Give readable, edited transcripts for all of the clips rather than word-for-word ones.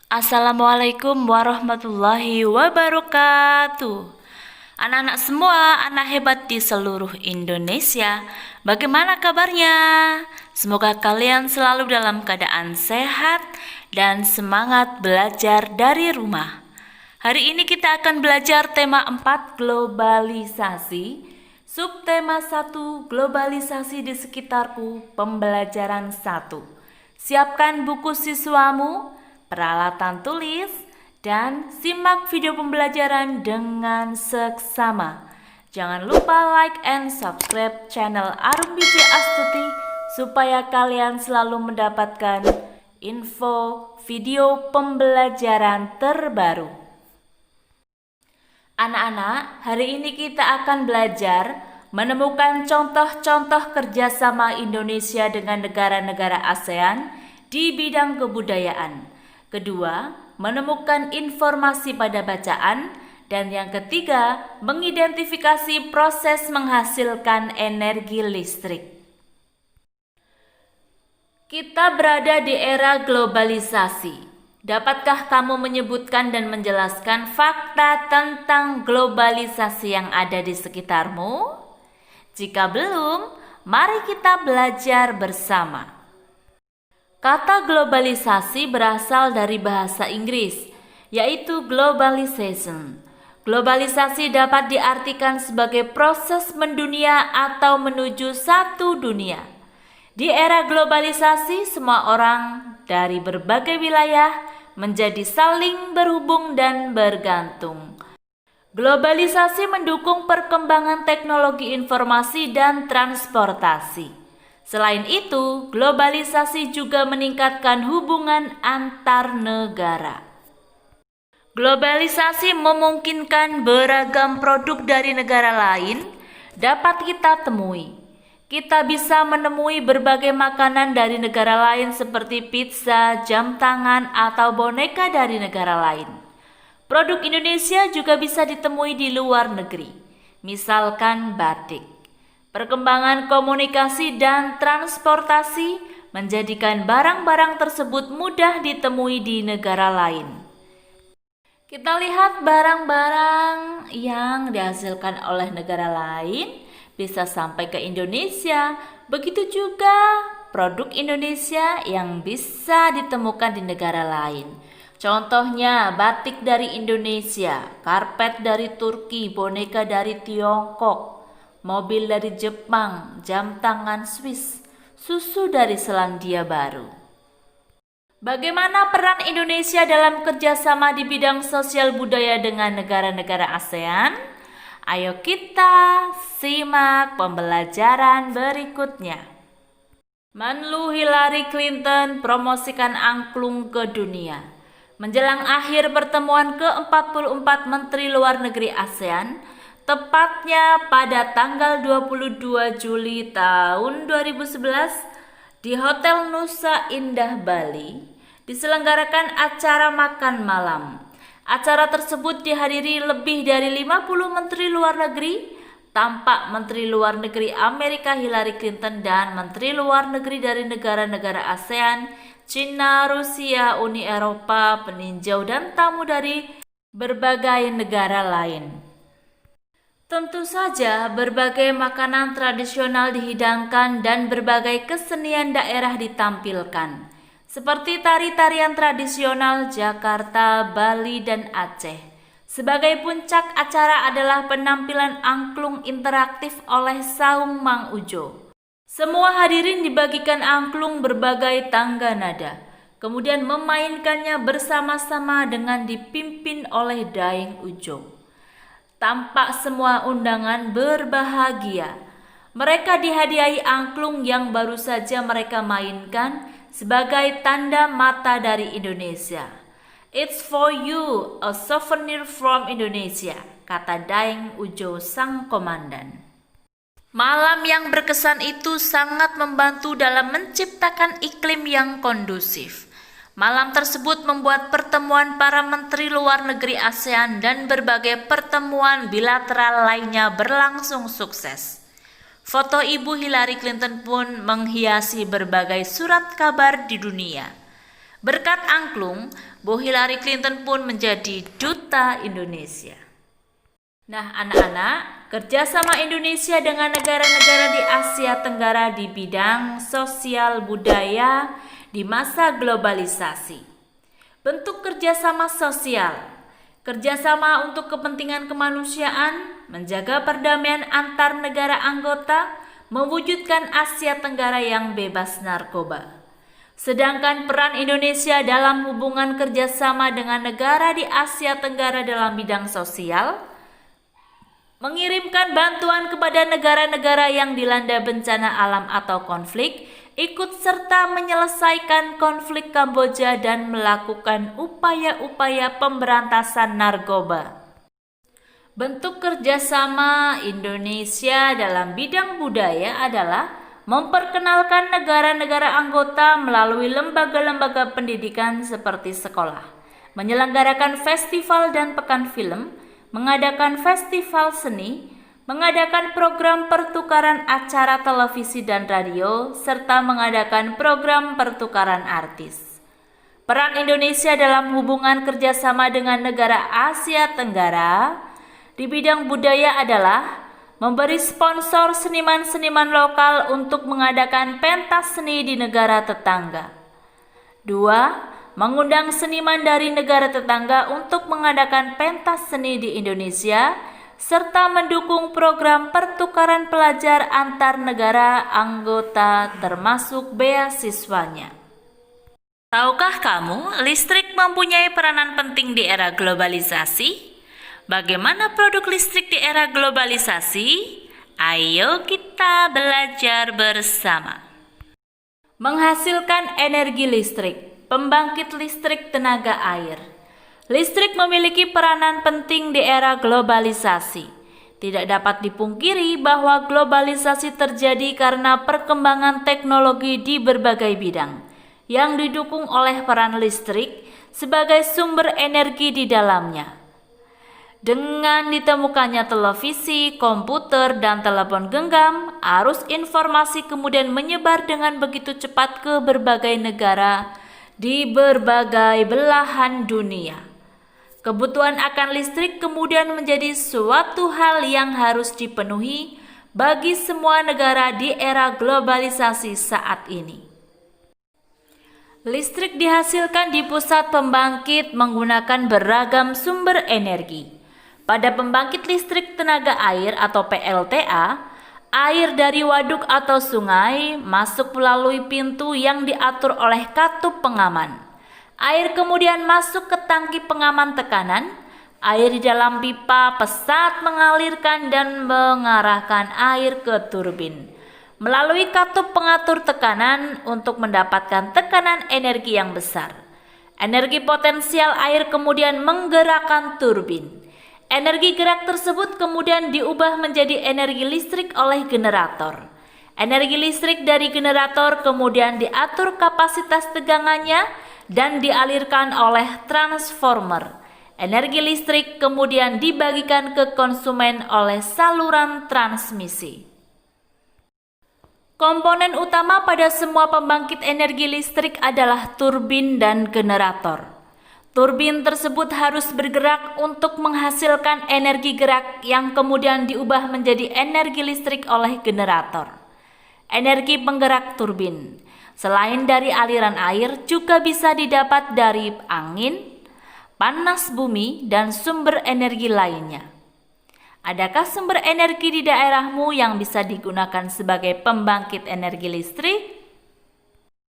Assalamualaikum warahmatullahi wabarakatuh. Anak-anak semua, anak hebat di seluruh Indonesia, bagaimana kabarnya? Semoga kalian selalu dalam keadaan sehat dan semangat belajar dari rumah. Hari ini kita akan belajar tema 4 globalisasi, subtema 1 globalisasi di sekitarku, pembelajaran 1. Siapkan buku siswamu, peralatan tulis, dan simak video pembelajaran dengan seksama. Jangan lupa like and subscribe channel Arum BJ Astuti supaya kalian selalu mendapatkan info video pembelajaran terbaru. Anak-anak, hari ini kita akan belajar menemukan contoh-contoh kerjasama Indonesia dengan negara-negara ASEAN di bidang kebudayaan. Kedua, menemukan informasi pada bacaan. Dan yang ketiga, mengidentifikasi proses menghasilkan energi listrik. Kita berada di era globalisasi. Dapatkah kamu menyebutkan dan menjelaskan fakta tentang globalisasi yang ada di sekitarmu? Jika belum, mari kita belajar bersama. Kata globalisasi berasal dari bahasa Inggris, yaitu globalization. Globalisasi dapat diartikan sebagai proses mendunia atau menuju satu dunia. Di era globalisasi, semua orang dari berbagai wilayah menjadi saling berhubung dan bergantung. Globalisasi mendukung perkembangan teknologi informasi dan transportasi. Selain itu, globalisasi juga meningkatkan hubungan antar negara. Globalisasi memungkinkan beragam produk dari negara lain dapat kita temui. Kita bisa menemui berbagai makanan dari negara lain seperti pizza, jam tangan, atau boneka dari negara lain. Produk Indonesia juga bisa ditemui di luar negeri, misalkan batik. Perkembangan komunikasi dan transportasi menjadikan barang-barang tersebut mudah ditemui di negara lain. Kita lihat barang-barang yang dihasilkan oleh negara lain bisa sampai ke Indonesia. Begitu juga produk Indonesia yang bisa ditemukan di negara lain. Contohnya batik dari Indonesia, karpet dari Turki, boneka dari Tiongkok, mobil dari Jepang, jam tangan Swiss, susu dari Selandia Baru. Bagaimana peran Indonesia dalam kerjasama di bidang sosial budaya dengan negara-negara ASEAN? Ayo kita simak pembelajaran berikutnya. Menlu Hillary Clinton promosikan angklung ke dunia. Menjelang akhir pertemuan ke-44 Menteri Luar Negeri ASEAN, tepatnya pada tanggal 22 Juli tahun 2011 di Hotel Nusa Indah Bali diselenggarakan acara makan malam. Acara tersebut dihadiri lebih dari 50 menteri luar negeri, tampak Menteri Luar Negeri Amerika Hillary Clinton dan Menteri Luar Negeri dari negara-negara ASEAN, China, Rusia, Uni Eropa, peninjau dan tamu dari berbagai negara lain. Tentu saja berbagai makanan tradisional dihidangkan dan berbagai kesenian daerah ditampilkan, seperti tari-tarian tradisional Jakarta, Bali, dan Aceh. Sebagai puncak acara adalah penampilan angklung interaktif oleh Saung Mang Ujo. Semua hadirin dibagikan angklung berbagai tangga nada, kemudian memainkannya bersama-sama dengan dipimpin oleh Daeng Ujo. Tampak semua undangan berbahagia. Mereka dihadiahi angklung yang baru saja mereka mainkan sebagai tanda mata dari Indonesia. It's for you, a souvenir from Indonesia, kata Daeng Ujo sang komandan. Malam yang berkesan itu sangat membantu dalam menciptakan iklim yang kondusif. Malam tersebut membuat pertemuan para menteri luar negeri ASEAN dan berbagai pertemuan bilateral lainnya berlangsung sukses. Foto Ibu Hillary Clinton pun menghiasi berbagai surat kabar di dunia. Berkat angklung, Bu Hillary Clinton pun menjadi duta Indonesia. Nah, anak-anak, kerjasama Indonesia dengan negara-negara di Asia Tenggara di bidang sosial budaya di masa globalisasi. Bentuk kerjasama sosial, kerjasama untuk kepentingan kemanusiaan, menjaga perdamaian antar negara anggota, mewujudkan Asia Tenggara yang bebas narkoba. Sedangkan peran Indonesia dalam hubungan kerjasama dengan negara di Asia Tenggara dalam bidang sosial, mengirimkan bantuan kepada negara-negara yang dilanda bencana alam atau konflik, ikut serta menyelesaikan konflik Kamboja dan melakukan upaya-upaya pemberantasan narkoba. Bentuk kerjasama Indonesia dalam bidang budaya adalah memperkenalkan negara-negara anggota melalui lembaga-lembaga pendidikan seperti sekolah, menyelenggarakan festival dan pekan film, mengadakan festival seni, mengadakan program pertukaran acara televisi dan radio, serta mengadakan program pertukaran artis. Peran Indonesia dalam hubungan kerjasama dengan negara Asia Tenggara di bidang budaya adalah memberi sponsor seniman-seniman lokal untuk mengadakan pentas seni di negara tetangga. 2. Mengundang seniman dari negara tetangga untuk mengadakan pentas seni di Indonesia, serta mendukung program pertukaran pelajar antar negara anggota termasuk beasiswanya. Tahukah kamu, listrik mempunyai peranan penting di era globalisasi? Bagaimana produk listrik di era globalisasi? Ayo kita belajar bersama. Menghasilkan energi listrik. Pembangkit listrik tenaga air. Listrik memiliki peranan penting di era globalisasi. Tidak dapat dipungkiri bahwa globalisasi terjadi karena perkembangan teknologi di berbagai bidang, yang didukung oleh peran listrik sebagai sumber energi di dalamnya. Dengan ditemukannya televisi, komputer, dan telepon genggam, arus informasi kemudian menyebar dengan begitu cepat ke berbagai negara di berbagai belahan dunia. Kebutuhan akan listrik kemudian menjadi suatu hal yang harus dipenuhi bagi semua negara di era globalisasi saat ini. Listrik dihasilkan di pusat pembangkit menggunakan beragam sumber energi. Pada pembangkit listrik tenaga air atau PLTA, air dari waduk atau sungai masuk melalui pintu yang diatur oleh katup pengaman. Air kemudian masuk ke tangki pengaman tekanan. Air di dalam pipa pesat mengalirkan dan mengarahkan air ke turbin melalui katup pengatur tekanan untuk mendapatkan tekanan energi yang besar. Energi potensial air kemudian menggerakkan turbin. Energi gerak tersebut kemudian diubah menjadi energi listrik oleh generator. Energi listrik dari generator kemudian diatur kapasitas tegangannya dan dialirkan oleh transformer. Energi listrik kemudian dibagikan ke konsumen oleh saluran transmisi. Komponen utama pada semua pembangkit energi listrik adalah turbin dan generator. Turbin tersebut harus bergerak untuk menghasilkan energi gerak yang kemudian diubah menjadi energi listrik oleh generator. Energi penggerak turbin, selain dari aliran air, juga bisa didapat dari angin, panas bumi, dan sumber energi lainnya. Adakah sumber energi di daerahmu yang bisa digunakan sebagai pembangkit energi listrik?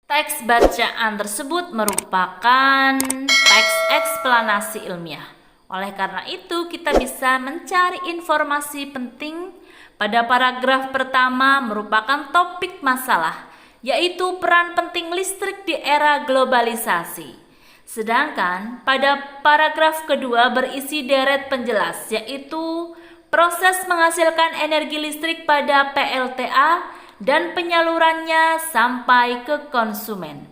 Teks bacaan tersebut merupakan teks eksplanasi ilmiah. Oleh karena itu, kita bisa mencari informasi penting pada paragraf pertama merupakan topik masalah, yaitu peran penting listrik di era globalisasi. Sedangkan pada paragraf kedua berisi deret penjelas, yaitu proses menghasilkan energi listrik pada PLTA dan penyalurannya sampai ke konsumen.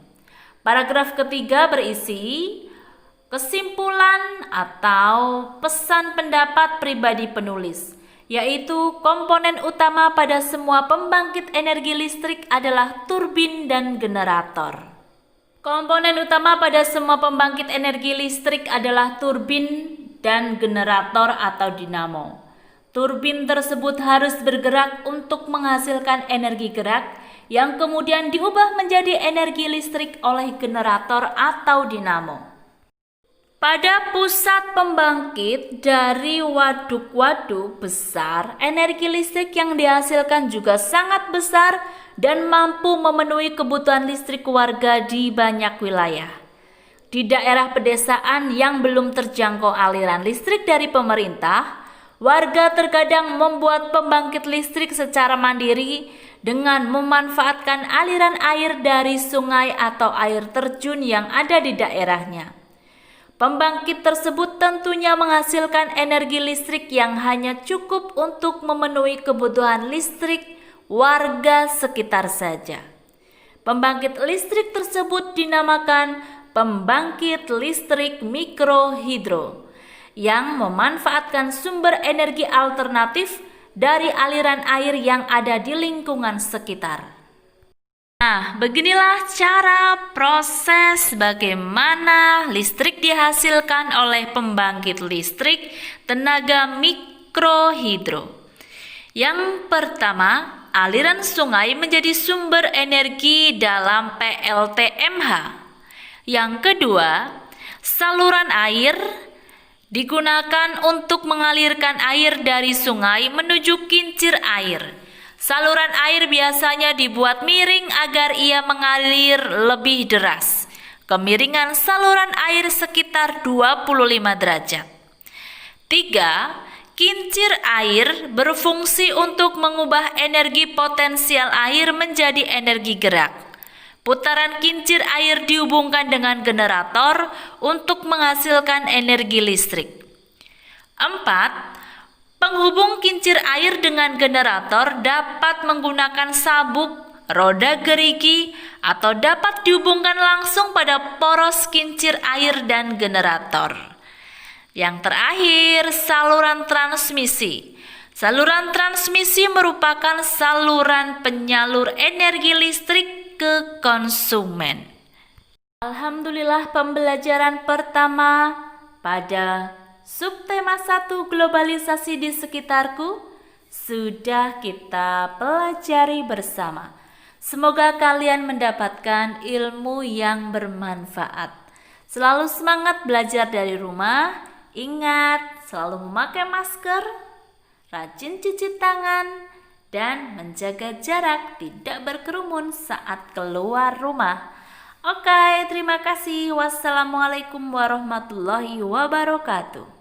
Paragraf ketiga berisi kesimpulan atau pesan pendapat pribadi penulis, yaitu komponen utama pada semua pembangkit energi listrik adalah turbin dan generator. Komponen utama pada semua pembangkit energi listrik adalah turbin dan generator atau dinamo. Turbin tersebut harus bergerak untuk menghasilkan energi gerak yang kemudian diubah menjadi energi listrik oleh generator atau dinamo. Pada pusat pembangkit dari waduk-waduk besar, energi listrik yang dihasilkan juga sangat besar dan mampu memenuhi kebutuhan listrik warga di banyak wilayah. Di daerah pedesaan yang belum terjangkau aliran listrik dari pemerintah, warga terkadang membuat pembangkit listrik secara mandiri dengan memanfaatkan aliran air dari sungai atau air terjun yang ada di daerahnya. Pembangkit tersebut tentunya menghasilkan energi listrik yang hanya cukup untuk memenuhi kebutuhan listrik warga sekitar saja. Pembangkit listrik tersebut dinamakan pembangkit listrik mikrohidro yang memanfaatkan sumber energi alternatif dari aliran air yang ada di lingkungan sekitar. Nah, beginilah cara proses bagaimana listrik dihasilkan oleh pembangkit listrik tenaga mikrohidro. Yang pertama, aliran sungai menjadi sumber energi dalam PLTMH. Yang kedua, saluran air digunakan untuk mengalirkan air dari sungai menuju kincir air. Saluran air biasanya dibuat miring agar ia mengalir lebih deras. Kemiringan saluran air sekitar 25 derajat. 3. Kincir air berfungsi untuk mengubah energi potensial air menjadi energi gerak. Putaran kincir air dihubungkan dengan generator untuk menghasilkan energi listrik. 4. Penghubung kincir air dengan generator dapat menggunakan sabuk, roda gerigi, atau dapat dihubungkan langsung pada poros kincir air dan generator. Yang terakhir, saluran transmisi. Saluran transmisi merupakan saluran penyalur energi listrik ke konsumen. Alhamdulillah, pembelajaran pertama pada subtema 1 globalisasi di sekitarku sudah kita pelajari bersama. Semoga kalian mendapatkan ilmu yang bermanfaat. Selalu semangat belajar dari rumah. Ingat, selalu memakai masker, rajin cuci tangan, dan menjaga jarak, tidak berkerumun saat keluar rumah. Oke, terima kasih. Wassalamualaikum warahmatullahi wabarakatuh.